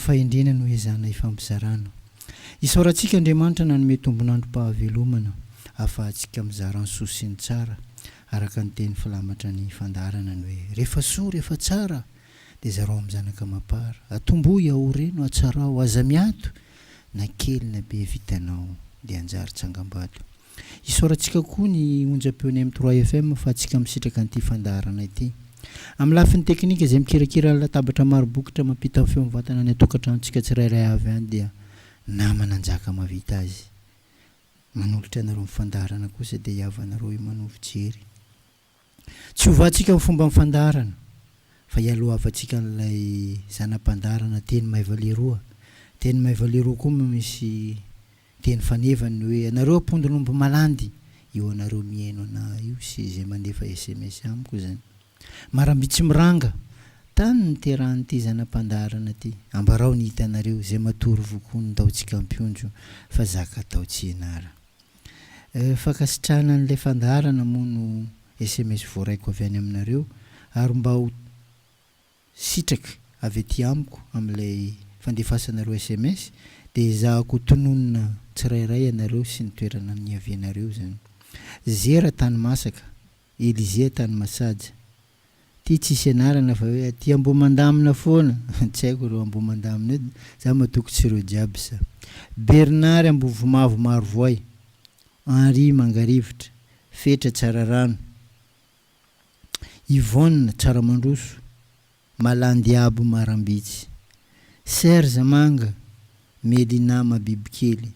fahendrena no ezana ifampizarana. Isaorantsika Andriamanitra nanome tombonandrom-pahavelomana ahafahantsika mizara ny soa sy ny tsara araka ny teny filamatra ny fandarana ny hoe rehefa soa rehefa tsara dia zarao amin'ny zanaka mapara atomboy ahoreno atsarao aza miato na kely na be vitanao dia anjary tsangam-bato. Isaorantsika koa ny onjam-peony amin'ny 3 FM ahafahantsika misitraka an'ity fandarana ity. Amin'ny lafin'ny teknika izay mikirakira latabatra maro bokotra mampita amin'ny feo mivatana ny atokantranontsika tsirairay avy any dia namana anjaka mavita azy. Manolotra anareo mifandarana kosa dia iavanareo manovo jery. Tsy hovatsika amin'ny fomba mifandarana fa ialoha avantsika n'ilay zanam-pandarana teny maivaleroa. Teny maivaleroa koa misy teny fanevany hoe anareo ampondonombo malandy io anareo mihaino ana io sy izay mandefa SMS amiko zany. Marambitsy miranga tany ny terahan'ity zanam-pandarana ty ambarao ny hitanareo izay matory vokoa ny taontsika ampiondro fa zaka atao tsy ianara. Fakasitrahana n'ilay fandarana moa no SMS voaraiko avy any aminareo ary mba ho sitraka avy aty amiko amin'ilay fandefasanareo SMS dia izahako tononona tsirairay anareo sy ny toerana ny avianareo zany. Zera tany masaka, Elize tany masaja. Ty tsisy anarana fa hoe aty Ambomandamina foana tsy haiko ireo Ambomandamina edy za matoko tsy ireo jiaby sa. Bernard Ambovomavo Marovoay, Henri Mangarivitra, Fetra Tsararano, Yvonne Tsaramandroso, Malandiabo Marambitsy, Serge Manga, Melina Mabibikely,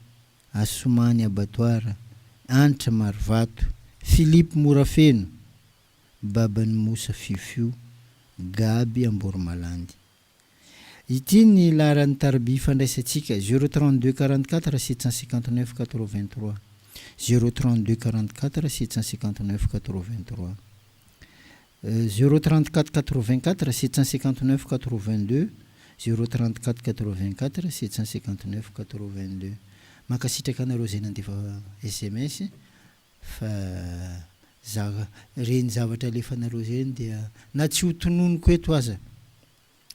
Asomany Abatoara, Antra Marvato, Philippe Morafeno, Babany Mosa Fifio, Gaby Amboromalandy. Ity ny laharan'ny tarbi fandraisantsika 032 44 759 83 032 44 759 83 034 84 759 82 034 84 759 82. Mankasitraka anareo zay nandefa SMS fa reny zavatra alefanareo zeny dia na tsy ho tononoko eto aza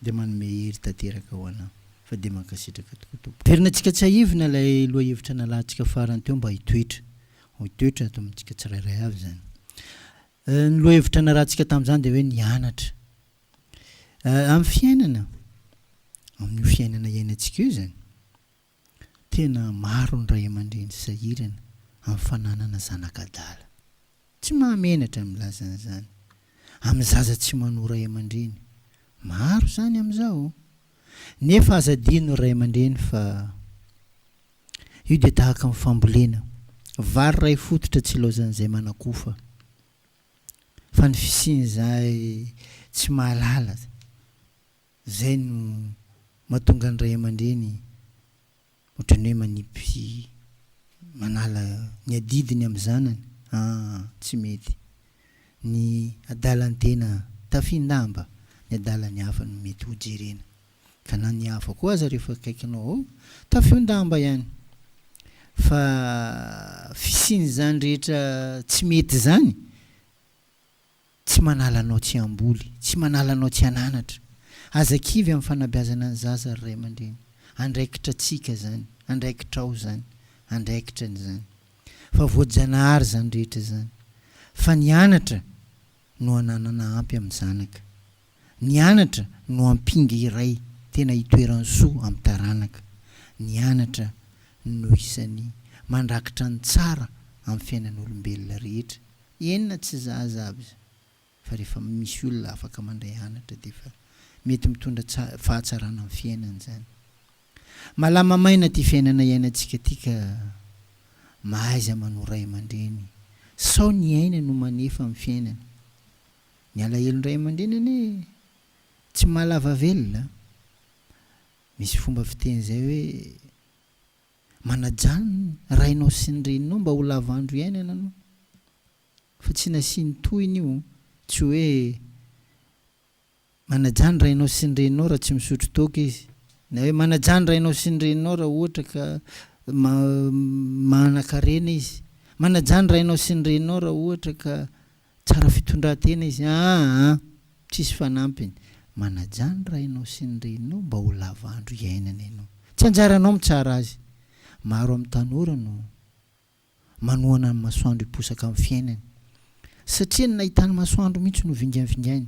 dia manome hery tanteraka ho anao fa dia mankasitraka tokoa. Terinantsika tsy haivina ilay loha hevitra nalahantsika farany teo mba hitoetra ato amintsika tsirairay avy zany. Ny loha hevitra narahantsika tamin'izany dia hoe nianatra amin'ny fiainana, amin'ny fiainana iainantsika io zany tena maro ny ray aman-dreny sahirana amin'ny fananana zanakadala. Tsy mahamenatra milazana zany amin'ny zaza tsy manora ray aman-dreny maro zany amin'izao nefa azadino ray aman-dreny fa io dia tahaka amin'ny fambolena vary ray fototra tsy laozan'izay manakofa fa ny fisian'izay tsy mahalala zay no mahatonga ny ray aman-dreny ohatrany hoe manipy manala ny adidiny amin'ny zanany. Tsy mety. Ny adalan'ny tena tafindamba, ny adalan'ny hafa no mety ho jerena. Ka na ny hafa koa aza rehefa akaikinao tafindamba ihany. Fa fisian'izany rehetra tsy mety zany tsy manala anao tsy amboly, tsy manala anao tsy ananatra. Aza kivy amin'ny fanabeazana ny zaza ray aman-dreny. Andraikitra tsika zany, andraikitra ao zany, andraikitra n'izany. Fa voajanahary zany rehetra zany. Fa nianatra no ananana ampy amin'ny zanaka. Nianatra no ampinga iray tena hitoeran'ny soa amin'ny taranaka. Nianatra no isan'ny mandrakitra ny tsara amin'ny fiainan'olombelona rehetra. Enina tsy zaza aby fa rehefa misy olona afaka mandray anatra dia fa mety mitondra fahatsarana amin'ny fiainana zany. Malama maina ty fiainana iainantsika ty ka mahaiza manao ray aman-dreny. Sao ny aina no manefa amin'ny fiainana. Ny alahelo ray aman-dreny anie tsy mahalava velona. Misy fomba fiteny zay hoe manajany rainao sy ny reninao mba ho lava andro iainana anao. Fa tsy nasiany tohiny io. Tsy hoe manajany rainao sy ny reninao raha tsy misotro toaka izy. Na hoe manajany rainao sy ny reninao raha ohatra ka manan-karena izy. Manajany rainao sy ny reninao raha ohatra ka tsara fitondran-tena izy. Tsisy fanampiny. manajany rainao sy ny reninao mba ho lavandro iainana ianao. Tsy anjaranao mitsara azy. Maro amin'ny tanora no manohana ny masoandro hiposaka amin'ny fiainany. Satria ny nahitany masoandro mihitsy no vingavingainy.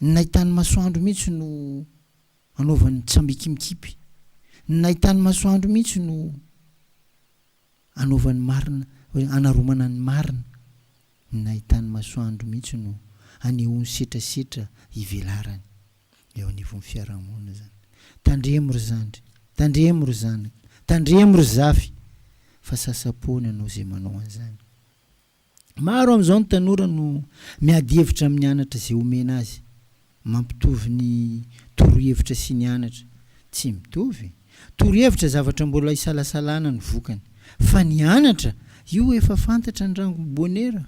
Ny nahitany masoandro mihitsy no anaovany tsamikimikipy. Ny nahitany masoandro mihitsy no anaovany marina, anaromana ny marina. Ny nahitany masoandro mihitsy no anehoany setrasetra hivelarany eo anivon'ny fiarahamonina zany. Tandremo ry zandry, tandremo ry zanaka, tandremo ry zafy, fa sasapoana ianao zay manao an'izany. Maro amin'izao ny tanora no miady hevitra amin'ny anatra zay omena azy, mampitovy ny torohevitra sy ny anatra. Tsy mitovy. Torohevitra zavatra mbola isalasalana ny vokany, fa ny anatra io efa fantatra ny rango bonera.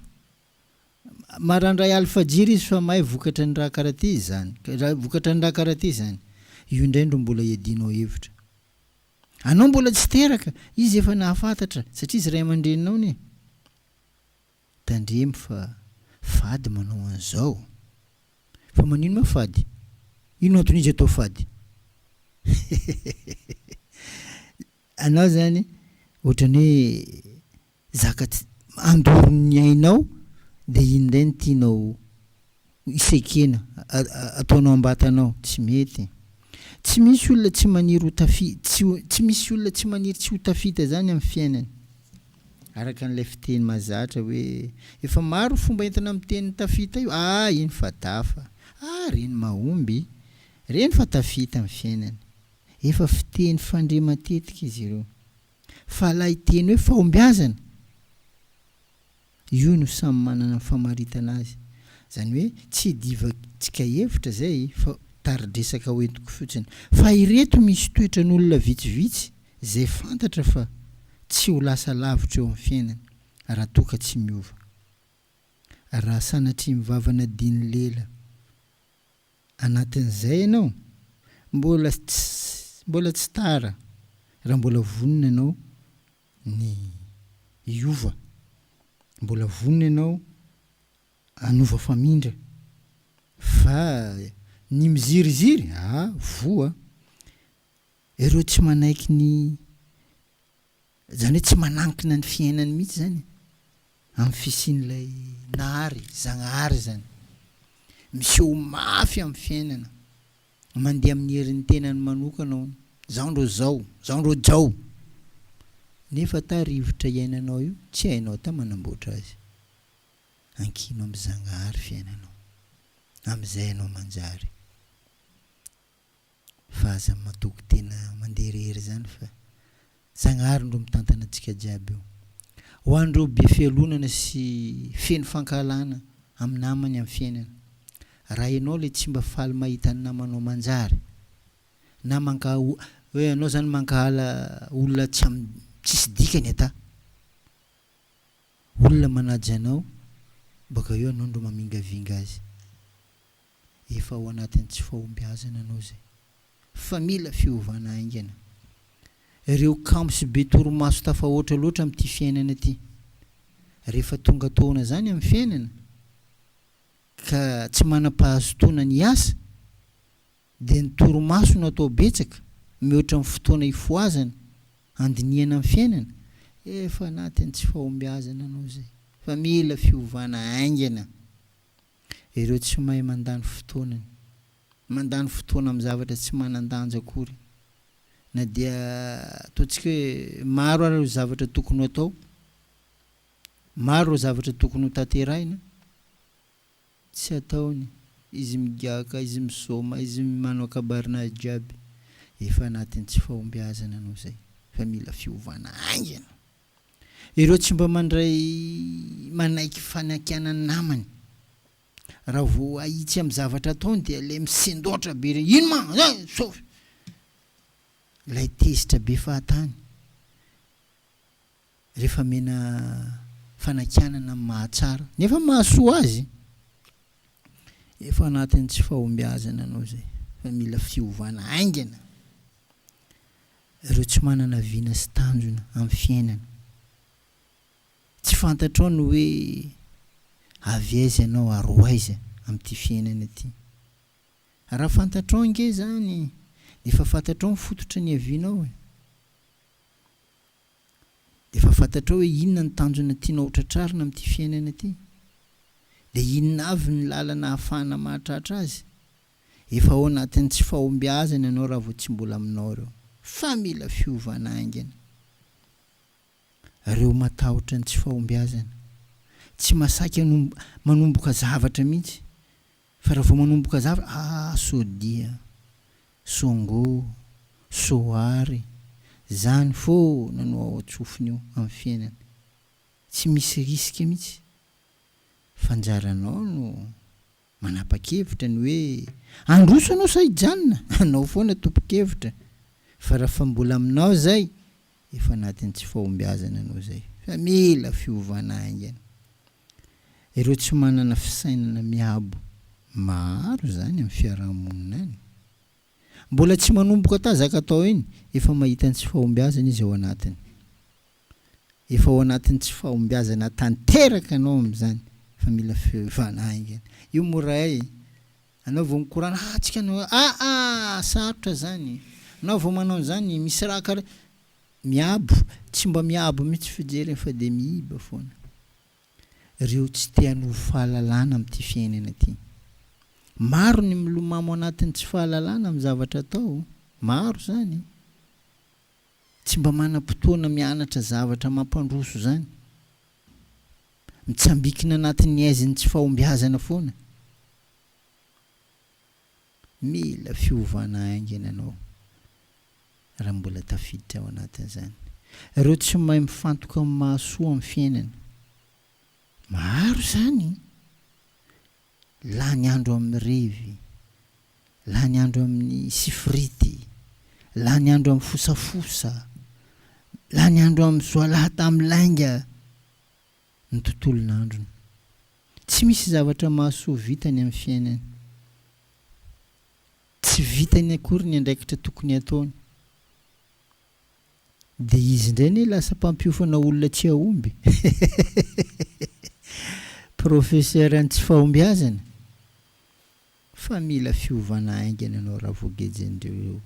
Marandray alfajiry izy fa mahay vokatra ny raha karaha zany, vokatra ny raha karaha zany. Io indrindro mbola iadinao hevitra. Anao mbola tsy teraka, izy efa nahafantatra satria izy ray aman-dreninao ne. Tandremo fa fady manao an'izao. Fa manino ma fady? Ino antony izy atao fady? Anao zany ohatrany hoe zaka andorony ainao dia indray ny tianao isekena ataonao ambatanao. Tsy mety. Tsy misy olona tsy maniry ho tsy misy olona tsy maniry tsy ho tafita zany amin'ny fiainany. Araka n'ilay fiteny mahazatra hoe efa maro fomba entina miteny tafita io. Iny fa dafa. Reny mahomby. Reny fa tafita amin'ny fiainany. Efa fiteny fandre matetika izy ireo. Fa lahy teny hoe fahombiazana, io no samy manana ny famaritana azy. Zany hoe tsy divantsika hevitra zay fa taridresaka hoentiko fotsiny. Fa ireto misy toetran'olona vitsivitsy zay fantatra fa tsy ho lasa lavitra eo amin'ny fiainany raha toka tsy miova. Raha sanatria mivavana diny lela anatin'izay ianao, mbola tsy tara raha mbola vonona ianao ny hiova, mbola vonona ianao hanova famindra. Fa ny miziriziry, voa. Ireo tsy manaiky ny, zany hoe tsy manankina ny fiainany mihitsy zany amin'ny fisian'ilay nahary, zagnahary zany. Miseho mafy amin'ny fiainana, mandeha amin'ny herin'ny tenany manokana, zao ndro zao, zao ndro jao. Nefa ta rivotra iainanao io, tsy hainao ta manamboatra azy. Ankino amin'ny zagnahary fiainanao, amin'izay ianao manjary. Fa aza matoky tena mandeha rery zany fa zagnahary ndro mitantana antsika jiaby io. Ho andreo be fialonana sy feno fankalana amin'ny namany amin'ny fiainana. Raha ianao le tsy mba faly mahita ny namanao manjary, na hoe anao zany mankahala olona tsisy dikany ata, olona manaja anao, baka eo anao ndro mamingavinga azy. Efa ao anatin'ny tsy fahombiazana anao zay. Fa mila fiovana aingana. Ireo kamo sy be torimaso tafahoatra loatra amin'ity fiainana ity. Rehefa tonga taona zany amin'ny fiainana ka tsy manam-pahazotoana ny asa, dia ny torimaso no atao betsaka mihoatra amin'ny fotoana hifoazana andiniana amin'ny fiainana. Efa anatin'ny tsy fahombiazana anao zay. Fa mila fiovana aingana. Ireo tsy mahay mandany fotoanany, mandany fotoana amin'ny zavatra tsy manan-danja akory. Na dia ataontsika hoe maro ary zavatra tokony atao, maro zavatra tokony ho tanterahina, tsy ataony. Izy migaka, izy misoma, izy manao kabarina jiaby. Efa anatin'ny tsy fahombiazana anao zay. Fa mila fiovana aingana. Ireo tsy mba mandray manaiky fanakianany namany, raha vao ahitsy amin'ny zavatra ataony dia le misendoatra be re, ino ma sofy, lay tezitra be fahatany. Rehefa mena fanakianana mahatsara nefa mahasoa azy, efa anatin'ny tsy fahombiazana anao zay. Fa mila fiovana aingana. Ireo tsy manana vina sy tanjona amin'ny fiainana, tsy fantatrao ny hoe avy aiza ianao, aroa aiza amin'ity fiainana ity. raha fantatrao nge zany efa fantatrao mifototra ny avianao efa fantatrao hoe inona ny tanjona tianao hotratrarina amin'ity fiainana ity dia inona avy ny lalana ahafahana mahatratra azy efa ao anatin'ny tsy fahombiazana ianao raha vao tsy mbola aminao ireo fa mila fiovana aingana ireo matahotra ny tsy fahombiazana tsy masaky manomboka zavatra mihitsy fa raha vao manomboka zavatra sodia songo soary zany fô nanao ao an-tsofiny io amin'ny fiainana tsy misy risika mihitsy fanjaranao no manapa-kevitra ny hoe androso anao sahijanona anao foana tompo-kevitra fa raha fa mbola aminao zay efa anatin'ny tsy fahombiazana anao zay fa mila fiovana aingana ireo tsy manana fisainana miabo maro zany amin'ny fiarahamonina any mbola tsy manomboka tazaka tao iny efa mahita ny tsy fahombiazana izy ao anatiny efa ao anatin'ny tsy fahombiazana tanteraka anao amin'izany fa mila fiovana aingana io moray anao vao mikorana atsika anao sarotra zany anao vao manao zany misy raha karaha miabo tsy mba miabo mihitsy fijereny fa dia miiba foana ireo tsy te hanova fahalalana amin'ity fiainana ity maro ny milomamo anatin'ny tsy fahalalana amin'ny zavatra atao maro zany tsy mba manam-potoana mianatra zavatra mampandroso zany mitsambikina anatin'ny aiziny tsy fahombiazana foana mila fiovana aingana anao raha mbola tafiditra ao anatin'izany ireo tsy mahay mifantoka amin'ny mahasoa amin'ny fiainana maro zany lany andro amin'ny revy lany andro amin'ny sifrity lany andro amin'ny fosafosa lany andro amin'ny zoalata amin'ny lainga ny tontolon'androny tsy misy zavatra mahasoa vitany amin'ny fiainana tsy vitany akory ny andraikitra tokony ataony dia izy indray ny lasa mpampiofana olona tsy ahomby professeur ny tsy fahombiazana fa mila fiovana aingana anao raha voagejan'ireo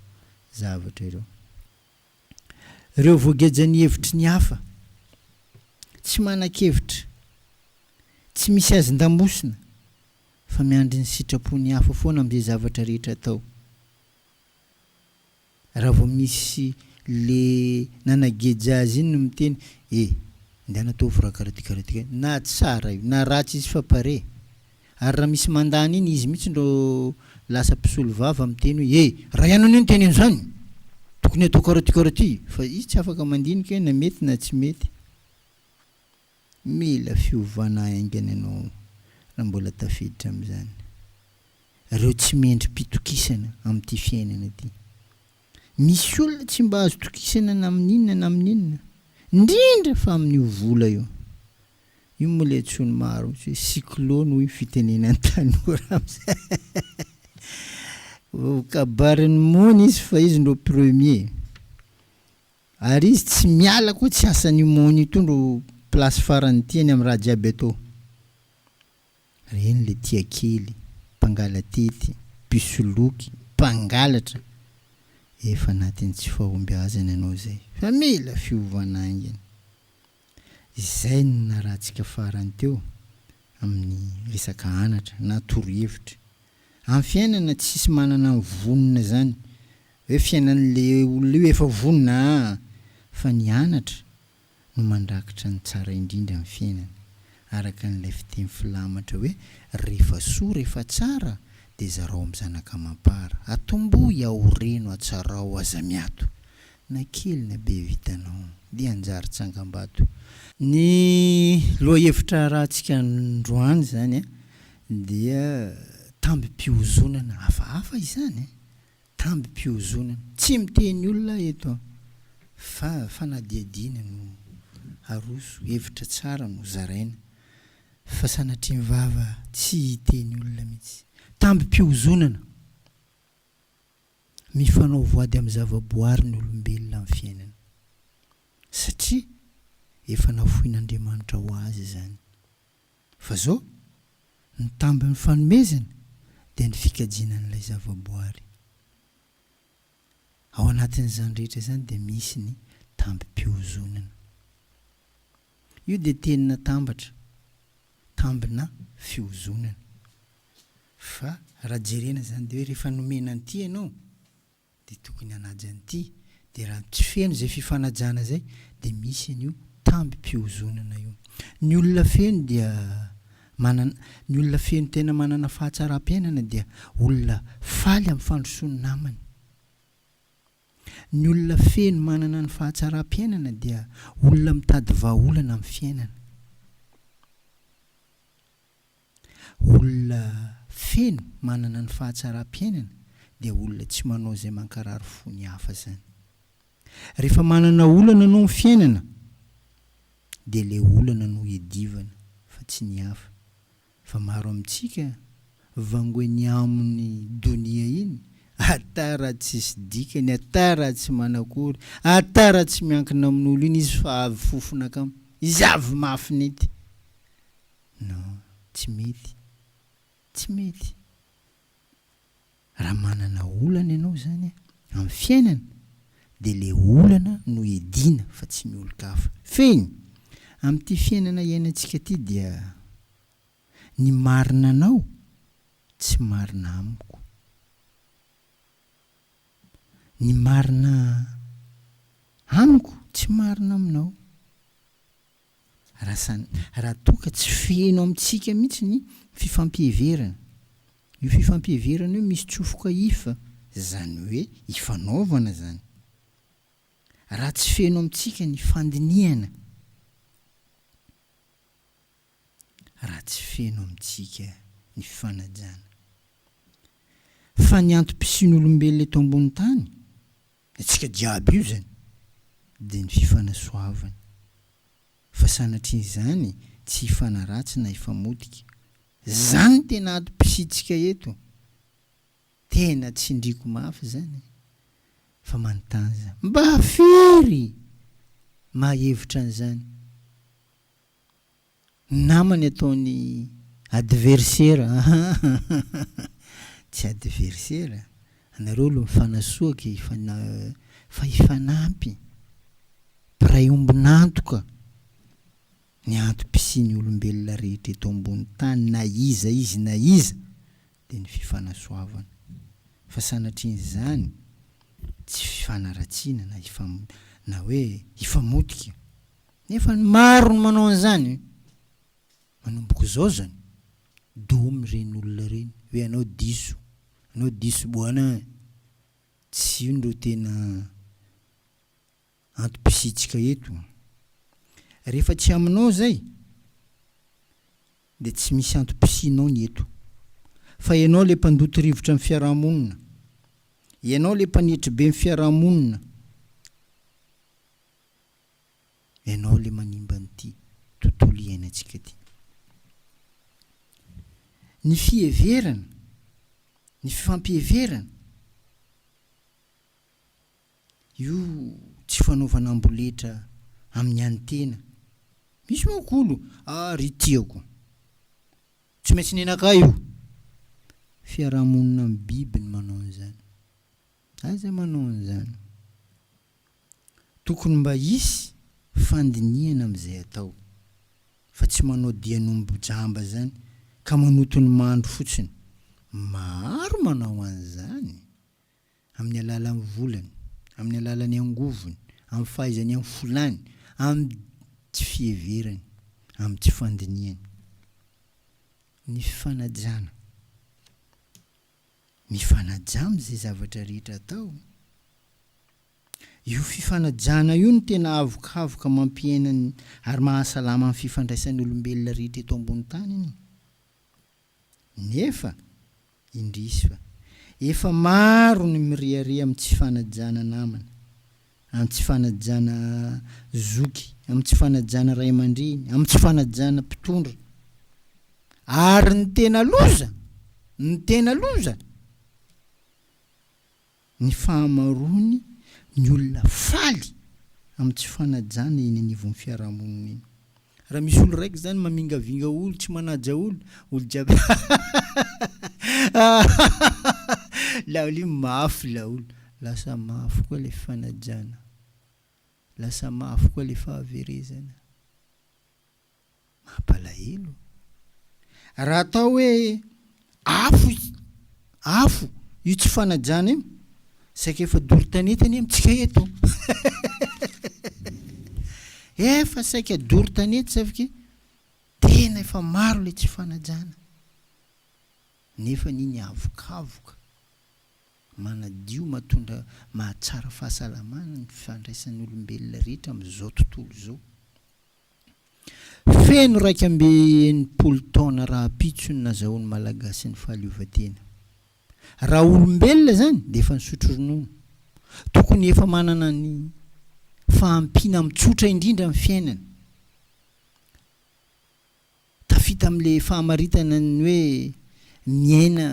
zavatra ireo voagejan'ny hevitry ny hafa tsy manan-kevitra tsy misy azon-damosina fa miandry ny sitrapony hafa foana amin'izay zavatra rehetra atao raha vao misy le nanageja azy iny no miteny ndehana atao vorakaraha na tsara io na ratsy izy fa pare ary raha misy mandany iny izy mihitsy ndo lasa mpisolo vava miteny hoe raha ianao ny teny an'izany tokony atao karaha fa izy tsy afaka mandinika na mety na tsy mety mila fiovana aingana anao raha mbola tafiditra amin'izany ireo tsy mendry mpitokisana amin'ity fiainana ity misy olona tsy mba azo tokisana na amin'inona na amin'inona indrindra fa amin'io vola io moa le tsony maro hoe cyclone hoy fitenenan'ny tanora kabarin'ny mony izy fa izy ndo premier ary izy tsy miala koa tsy asan'io mony io tondro place farany tiany amin'ny raha jiaby atao reny le tia kely mpangala tety pisoloky mpangalatra efa anatin'ny tsy fahombiazana ianao zay fa mila fiovana aingana izay no narahantsika farany teo amin'ny resaka anatra na torohevitra amin'ny fiainana tsisy manana ny vonona zany hoe fiainan'le olona io efa vonona fa ny anatra no mandrakitra ny tsara indrindra amin'ny fiainana araka n'ilay fiteny filamatra hoe rehefa soa rehefa tsara dia zarao amin'ny zanaka mampara atomboy aoreno atsarao aza miato na kely na be vitanao dia anjary tsangam-bato ny loha-hevitra rahantsika androany zany dia tamby-piozonana hafahafa izany tamby-piozonana tsy miteny olona eto fa fanadiadiana no aroso hevitra tsara no zaraina fa sanatria mivava tsy hiteny olona mihitsy tamby-piozonana mifanao voady amin'ny zavaboary ny olombelona amin'ny fiainana satria efa nafoin'Andriamanitra ho azy zany fa zao ny tamby ny fanomezana dia ny fikajianan'ilay zavaboary. Ao anatin'izany rehetra zany dia misy ny tambim-pihozonana. Io dia tenina tambatra, tambina fihozonana. Fa raha jerena zany dia hoe rehefa nomena an'ity ianao dia tokony hanaja an'ity, dia raha tsy feno zay fifanajana zay dia misy an'io tambim-pihozonana io. Ny olona feno dia ny olona feno tena manana fahatsaram-piainana dia olona faly amin'ny fandrosoany namany. Ny olona feno manana ny fahatsaram-piainana dia olona mitady vahaolana amin'ny fiainana. Olona feno manana ny fahatsaram-piainana dia olona tsy manao izay mankarary fony hafa zany. Rehefa manana olana no amin'ny fiainana dia ilay olana no edivana fa tsy ny hafa. Fa maro amintsika vangoeny amin'ny donia iny, ata raha tsisy dikany, ata raha tsy manakory, ata raha tsy miankina amin'olo iny izy fa avy fofona kamo, izy avy mafinety. Non, tsy mety, tsy mety. Raha manana olana ianao zany amin'ny fiainana dia ilay olana no edina fa tsy miolon-kafa. Feny amin'ity fiainana iainantsika ity dia ny marina anao tsy marina amiko. Ny marina amiko tsy marina aminao. Raha toa ka tsy feno amintsika mihitsy ny fifampiheverana. Io fifampiheverana io misy tsofoka ifa, zany hoe ifanaovana zany. Raha tsy feno amintsika ny fandiniana, raha tsy feno amintsika ny fifanajana. Fa ny antom-pisian'olombelona eto ambony tany, antsika jiaby io zany, dia ny fifanasoavana. Fa sanatrin'izany tsy hifanaratsy na hifamodika. Zany tena antom-pisitsika eto. Tena tsindriko mafy zany. Fa manontany zany, mba firy mahevitra an'izany? Namany ataony adversaire. Tsy adversaire. Anareo aloha mifanasoaka fa hifanampy. Mpiray ombinantoka ny antom-pisiany olombelona rehetra eto ambony tany, na iza izy na iza, dia ny fifanasoavana. Fa sanatrin'izany tsy fifanaratsiana na hoe hifamodika. Nefa ny maro ny manao an'izany. Manomboka izao zany, domy reny olona reny, hoe anao diso boana. Tsy io ndro tena antom-pisitsika eto. Rehefa tsy aminao zay dia tsy misy antom-pisianao ny eto. Fa ianao le mpandoto rivotra amin'ny fiarahamonina, ianao le mpanetry be amin'ny fiarahamonina, ianao le manimba an'ity tontolo iainantsika ty. Ny fiheverana, ny fifampiheverana, io tsy fanaovana amboletra amin'ny any-tena. Misy makolo, ry tiako, tsy maintsy nenaka io. Fiarahamonina amin'ny biby ny manao an'izany. Aza manao an'izany. Tokony mba hisy fandiniana amin'izay atao, fa tsy manao dianombo-jamba zany ka manoto ny mandro fotsiny. Maro manao an'izany amin'ny alalan'ny volany, amin'ny alalan'ny angovony, amin'ny fahaizany amin'ny folany, amin'ny tsy fiheverany, amin'ny tsy fandiniany. Ny fifanajana, mifanaja amin'izay zavatra rehetra atao. Io fifanajana io no tena avoka mampiaina ary mahasalama amin'ny fifandraisan'ny olombelona rehetra eto ambony tany iny. Nefa indrisy fa efa maro ny mirehare amin'ny tsy fanajana namana, amin'ny tsy fanajana zoky, amin'ny tsy fanajana ray aman-dreny, amin'ny tsy fanajana mpitondra. Ary ny tena loza ny fahamarony ny olona faly amin'ny tsy fanajana eny anivon'ny fiarahamonina iny. Raha misy olo raiky zany mamingavinga olo, tsy manaja olo jiaby laolo io mafy laolo, lasa mafy koa le fanajana, lasa mafy koa le fahaverezana. Mampalahelo raha atao hoe afo io tsy fanajana io, saika efa doro tanetany amitsika eto. Efa saika doro tanety safiky tena efa maro le tsy fanajana, nefa niny avokavoka manadio matondra mahatsara fahasalamana ny fifandraisan'ny olombelona rehetra amin'izao tontolo zao. Feno raika amby 80 taona raha pitsony nazahoan'ny malagasy ny fahaleovan-tena. Raha olombelona zany de efa nisotro ronono, tokony efa manana ny fahampiana mitsotra indrindra amin'ny fiainana. Tafita am'le fahamaritana ny hoe miaina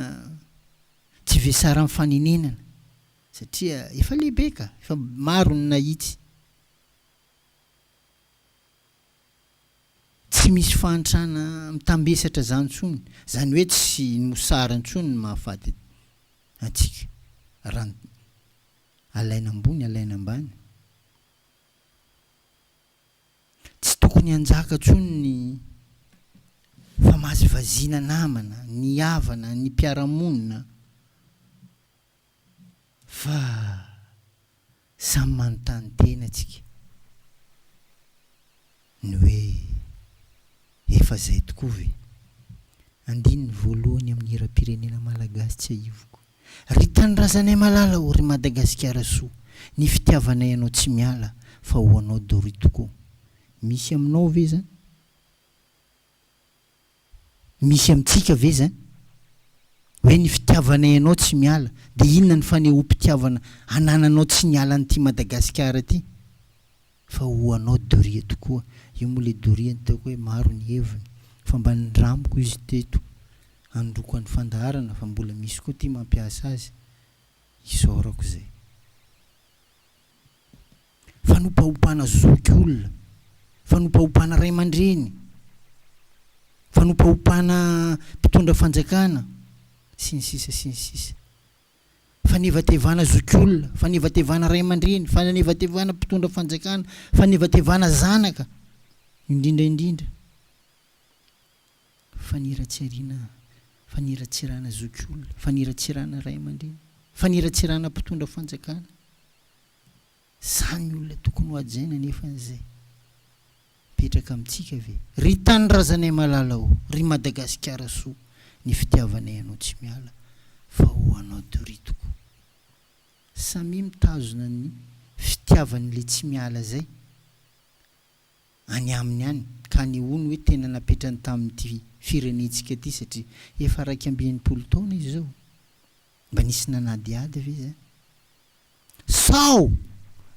tsy vesara amin'ny fanenenana, satria efa lehibe ka, efa maro ny nahitsy. Tsy misy fahantrana mitambesatra zany ntsony, zany hoe tsy mosara ntsony ny mahafaty atsika raha alaina ambony alaina ambany. Tsy tokony hanjaka ntsony ny famazivazina namana, ny havana, ny mpiaramonina, fa samy manontany tena atsika ny hoe efa zay tokoa ve. Andininy voalohany amin'ny hira-pirenena malagasy tsy aivoko, ry tanindrazanay malala o ry Madagasikara soa, ny fitiavanay anao tsy miala fa ho anao dory tokoa. Misy aminao ve zany? Misy amitsika ve zany? Hoe ny fitiavanay anao tsy miala, de inona ny fanehoam-pitiavana anananao tsy niala n'ty Madagasikara ty? Fa ho anao doria tokoa. Io moa le doria nitaoko hoe maro ny heviny, fa mba nindramiko izy teto androko an'ny fandaharana, fa mbola misy koa ty mampiasa azy, isaorako zay. Fanompahopana zoky olona, fanompahopana ray aman-dreny, fanompahopana mpitondra fanjakana, sy ny sisa sy ny sisa. Fanevatevana zoky olona, fanevatevana ray aman-dreny, fanevatevana mpitondra fanjakana, fanevatevana zanaka, indrindra indrindra. Faniratsirana zoky olona, faniratsirana ray aman-dreny, faniratsirana mpitondra fanjakana. Zany olona tokony ho ajaina nefa an'izay petraka amitsika ve. Ry tanindrazanay malala o, ry Madagasikara soa, ny fitiavanay anao tsy miala fa ho anao dory tokoa. Samy mitazona ny fitiavan'le tsy miala zay any aminy any, ka ny ono hoe tena napetrany tamin'ity firenetsika ty, satria efa 180 taona izy zao. Mba nisy nanadiady ve zany? Sao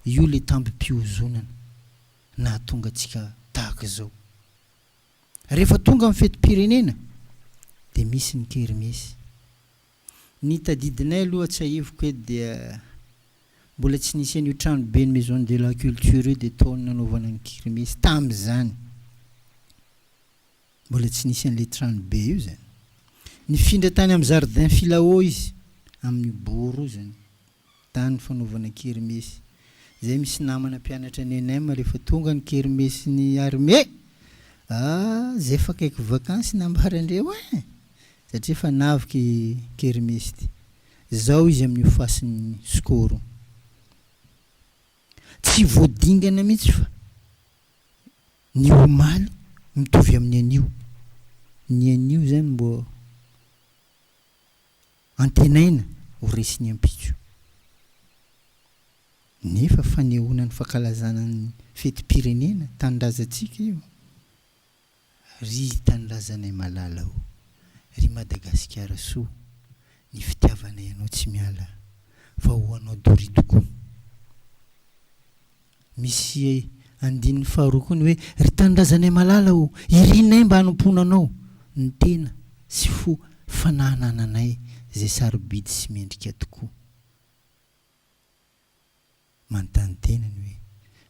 io le tambim-piozonana nahatonga atsika tahaka zao. Rehefa tonga amin'ny fetim-pirenena de misy ny kermesy. Ny tadidinay aloha tsy aivoko edy dia mbola tsy nisy an'io trano be ny maison de la culture io de taony nanaovana ny kermesy tam'izany. Mbola tsy nisy an'le trano be io zany. Nifindra tany amin'ny jardin filao izy, amin'ny boro zany, tany fanaovana kermesy. Zay misy namana mpianatra ny NM rehefa tonga ny kermesy ny armée, zay fa kaiky vakansy nambarandreo satria efa naviky kermesy ty. Zao izy amin'ny fasin'ny skoro. Tsy voadingana mihitsy fa ny omaly mitovy amin'ny anio. Ny anio zany mbo antenaina ho resiny ampitso. Nefa fanehoana ny fankalazana ny fetim-pirenena tanindrazantsika io. Ry tanindrazanay malala o, ry Madagasikara soa, ny fitiavanay anao tsy miala fa ho anao dory tokoa. Misy andininy faharoa koa ny hoe ry tanindrazanay malala o, irinay mba hanompona anao ny tena sy fo fananananay zay sarobidy sy mendrika tokoa. Manontany tena ny hoe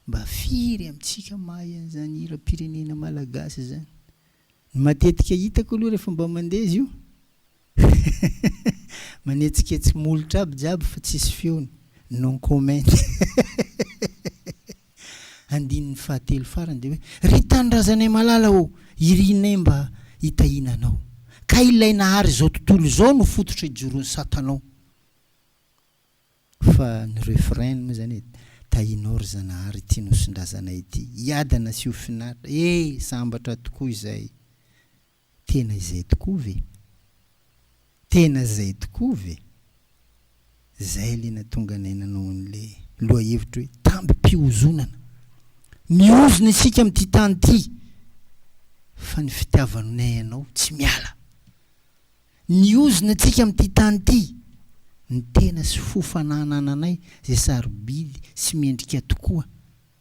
mba firy amitsika mahay an'izany hira-pirenena malagasy zany. Matetika hitako aloha rehefa mba mandeha izy io manetsiketsy molotra aby jiaby fa tsisy feony non comment andininy fahatelo farany de hoe ry tanindrazanay malala o irinay mba hitahinanao ka ilay nahary zao tontolo zao no fototra ijorony satanao fa ny refrain moa zany tahinao ry zanahary ty nosondrazanay ty iadana sy ho finaritra sambatra tokoa izay tena izay tokoa ve tena zay tokoa ve zay le natonga nay nanao an'le loha hevitra hoe tamby-piozonana miozona isika amin'ity tany ty fa ny fitiavanay ianao tsy miala miozona atsika amin'ity tany ty ny tena sy fofananananay zay sarobidy sy mendrika tokoa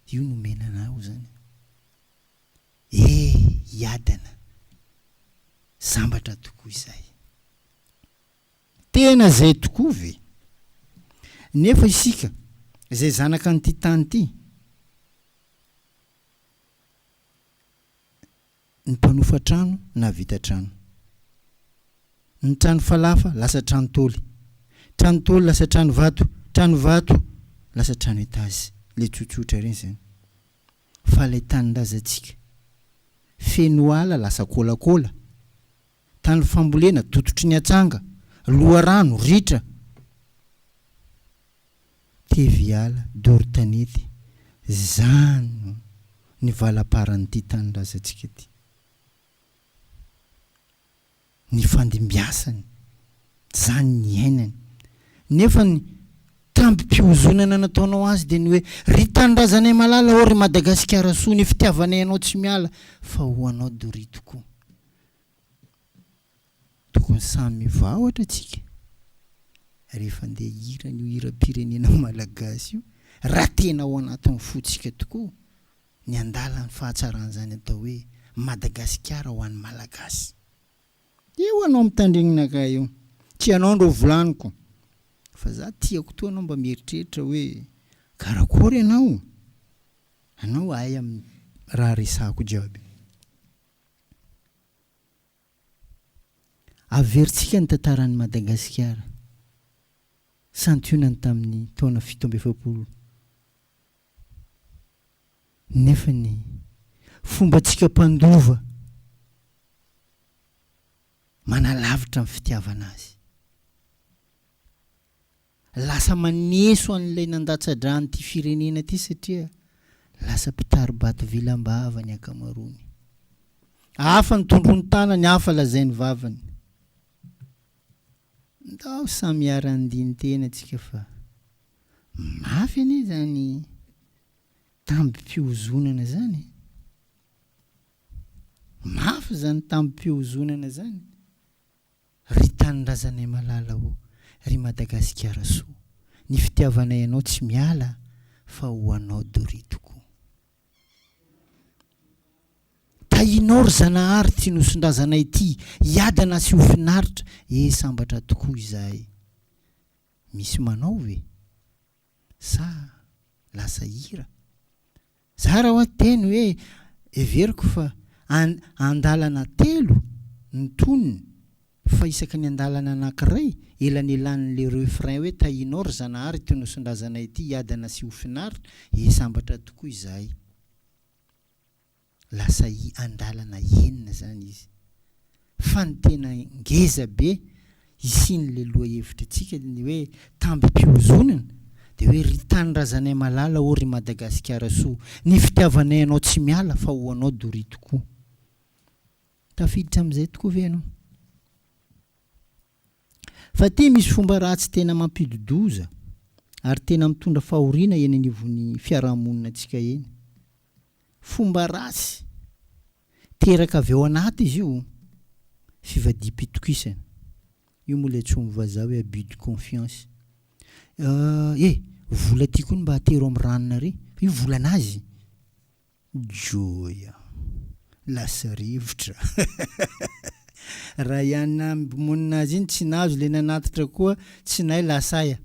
io no menanao zany iadana sambatra tokoa izay tena zay tokoa ve nefa isika zay zanaka an'ity tany ty ny mpanofa trano na vita trano ny trano falafa lasa trano toly lasa trano vato lasa trano etazy le tsotsotra reny zany fa lay tanin-drazantsika feno ala lasa kôlakôla tany fambolena tototry ny atsanga loha rano ritra tevy ala dorotanety zany ny valaparan'ity tanin-drazantsika ty ny fandimbiasany zany ny ainany nefa ny tamby-piozonana nataonao azy de ny hoe ry tanindrazanay malala o ry Madagasikara soa ny fitiavanay anao tsy miala fa ho anao dory tokoa tokony samy mivahoatra atsika rehefa andeha hira ny hiram-pirenena malagasy io raha tena ao anatin'ny fotsika tokoa ny andala ny fahatsaran'izany atao hoe Madagasikara ho an'ny malagasy eo anao mitandreninaka io tsy anao ndro volaniko fa za tiako toa anao mba mieritreritra hoe karakory anao ay amin'ny raha resako jiaby averintsika ny tantaran'ny Madagasikara santionany tamin'ny taona 1700 nefa ny fombatsika mpandova manalavitra amin'ny fitiavana azy lasa maneso an'ilay nandatsadrany ty firenena ty satria lasa mpitary bato vilam-bava ny akamarony hafa ny tondrony tanany hafa lazay ny vavany ndao samy arandiny tena atsika fa mafy anie zany tamby-piozonana zany mafy zany tamby-piozonana zany ry tanindrazanay malala o ry Madagasikara soa ny fitiavanay anao tsy miala fa ho anao dory tokoa tahinao ry zanahary ty nosondrazanay ty iadana sy ho finaritra sambatra tokoa izahay misy manao ve sa lasa hira za raha hoa teny hoe everiko fa andalana telo ny tonony fa isaka ny andalana anankiray elanelan'le refrain hoe tahinao ry zanahary ty nosondrazanay ty iadana sy ho finaritra sambatra tokoa izahay lasa andalana enina zany izy fa ny tena ngeza be isin'le loha hevitra tsika ny hoe tamby-piozonana de hoe ry tanindrazanay malala o ry Madagasikara soa ny fitiavanay anao tsy miala fa ho anao dory tokoa tafiditra amin'izay tokoa ve anao fa ty misy fomba ratsy tena mampidodoza ary tena mitondra fahoriana eny anivon'ny fiarahamonina antsika eny fomba ratsy teraka avy ao anaty izy io fivadim-pitokisana io moa ilay tsomy vazaha hoe abus de confiance vola ty koa mba atero amin'ny ranona re fa io volanazy joya lasa rivotra raha ianina monina azy iny tsy nazo le nanatitra koa tsy nay lasaya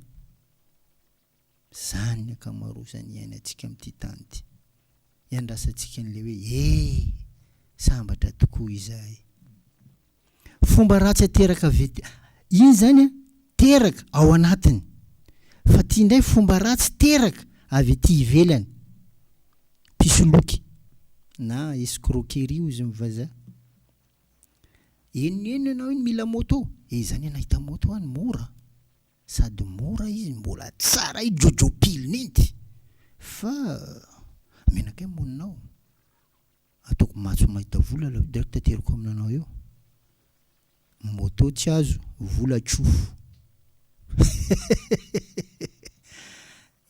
zany akamarosany iainantsika amin'ity tany ty iandrasantsika n'le hoe sambatra tokoa izahay fomba ratsy ateraka iny zany a teraka ao anatiny fa tia indray fomba ratsy teraka avy aty ivelany pisoloky na escroquerie izy mivazaha eno ianao iny mila moto zany anahita moto any mora sady mora izy mbola tsara i jojopile ninty fa menakay moninao ataoko matso mahita vola la direct tateriko aminanao eo moto tsy azo vola tsofo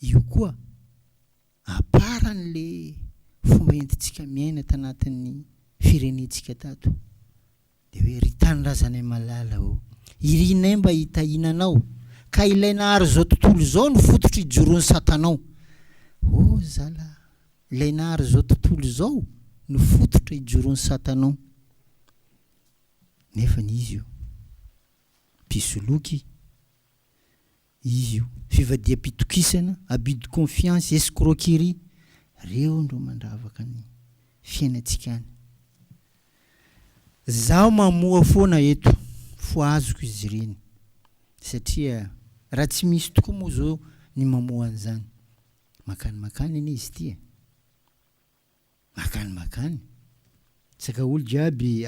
io koa aparan'le fomba entintsika miaina tanatin'ny firenentsika tato de hoe ry tanindrazana malala o irinay mba hitahinanao ka ilaina ary zao tontolo zao no fototry ijoron'ny satanao zala ilaina ary zao tontolo zao no fototra ijoron'ny satanao nefa izy io pisoloky izy io fivadia-pitokisana abus de confiance escroquerie reo ndro mandravaka ny fiainantsika any zaho mamoa foana eto fo azoko izy ireny satria raha tsy misy tokoa moa zao ny mamoa an'izany makany iny izy tia makany tsaka olo jiaby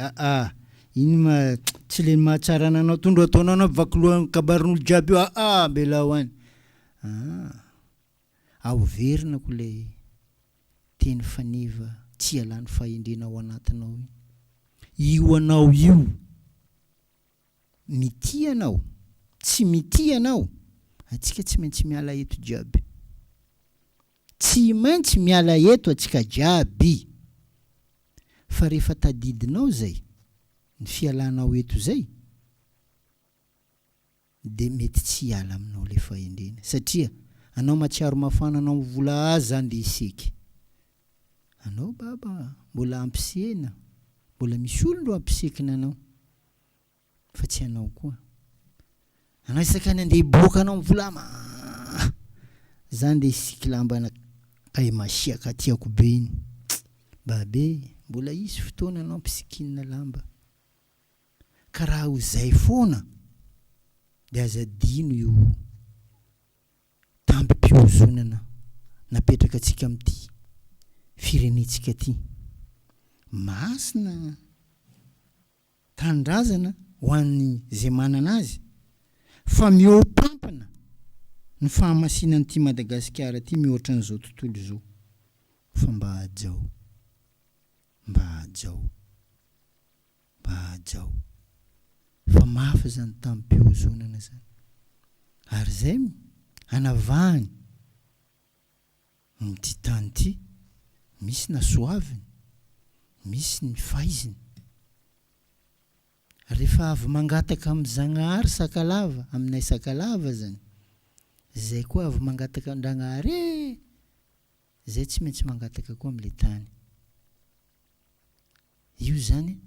iny ma tsy le mahatsara ananao tondro ataonao anao vakilohan'ny kabarin'olo jiaby io belao any ao verina ko le teny faniva tsy alany fahendrena ao anatinao io anao io mitianao tsy mitianao atsika tsy maintsy miala eto jiaby tsy maintsy miala eto atsika jiaby fa rehefa tadidinao zay ny fialanao eto zay de mety tsy hiala aminao le fahendrena satria anao matsiaro mafana anao mivola azy zany de iseky anao baba mbola ampisena mbola misy olondro ampisekina anao fa tsy anao koa anao isakany andeha hiboaka anao mivola zany de isiky lambana kay masiaka tiako be iny babe mbola isy fotoana anao ampisikina lamba ka raha ho zay foana de azadino io tampim-piozonana napetraka atsika amity firenetsika ty masina tandrazana ho an'ny zay manana azy fa miopampana ny fahamasinany ty Madagasikara ty mihoatra an'izao tontolo zao fa mba hajao fa mafy zany tampim-piozonana zany ary zay anavahany ty tany ty misy nasoaviny misy ny faiziny rehefa avy mangataka amin'ny Zagnahary Sakalava aminay Sakalava zany zay koa avy mangataka Andragnahary zay tsy maintsy mangataka koa amin'le tany io zany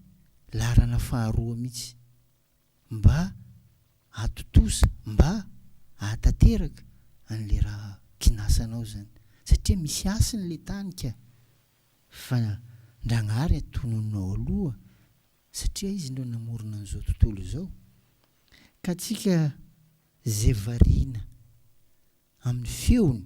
larana faharoa mihitsy mba atotosa mba ahatateraka an'le raha kinasanao zany satria misy asiny le tany ka fa Ndragnahary atononao aloha satria izy ndro namorona an'izao tontolo zao ka tsika zay variana amin'ny feony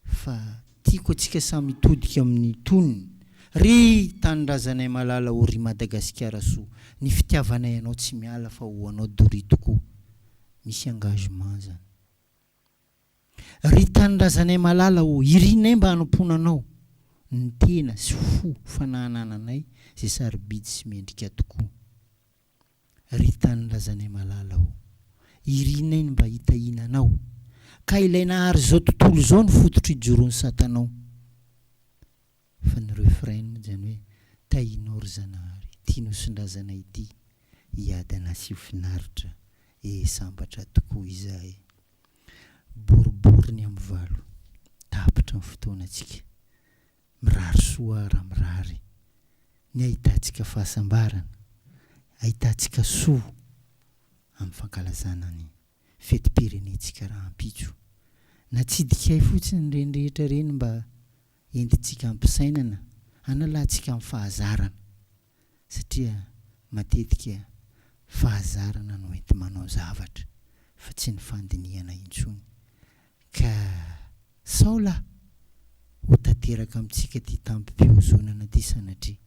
fa tiako atsika samy mitodika amin'ny tonony ry tanindrazanay malala ho ry Madagasikara soa ny fitiavanay anao tsy miala fa ho anao dory tokoa misy engagement zany ry tanindrazanay malala ho irinay mba hanomponanao ny tena sy fo fananananay zay sarobidy sy mendrika tokoa ry tanindrazanay malala ho irinay mba hitahinanao ka ilaina ary zao tontolo zao ny fototry ijoron'ny satanao fa ny refrain zany hoe tahinao ry Zanahary tianao sondrazana ity hiady anasy finaritra sambatra tokoa izahay boribory ny amin'ny valo tapitra ny fotoana atsika mirary soa raha mirary ny ahitantsika fahasambarana ahitantsika soa amin'ny fankalazana ny fetim-pirenentsika raha ampitso natsidikay fotsiny renrehetra reny mba entintsika ampisainana analantsika amin'ny fahazarana satria matetika fahazarana no ety manao zavatra fa tsy ny fandinihana intsony ka saola ho tanteraka amintsika ty tampim-pihozonana ty sanatria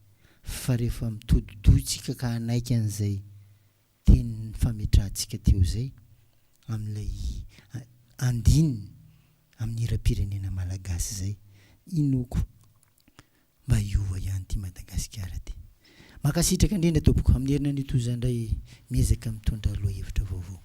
fa rehefa mitodidoitsika ka hanaiky an'izay teny fametrahantsika teo zay amin'ilay andininy amin'ny hira-pirenena malagasy zay inoko mba hiova ihany ty Madagasikara ty. Makasitraka indrindra tompoko amin'ny herina nitoza indray miezaka mitondra loha hevitra vaovao.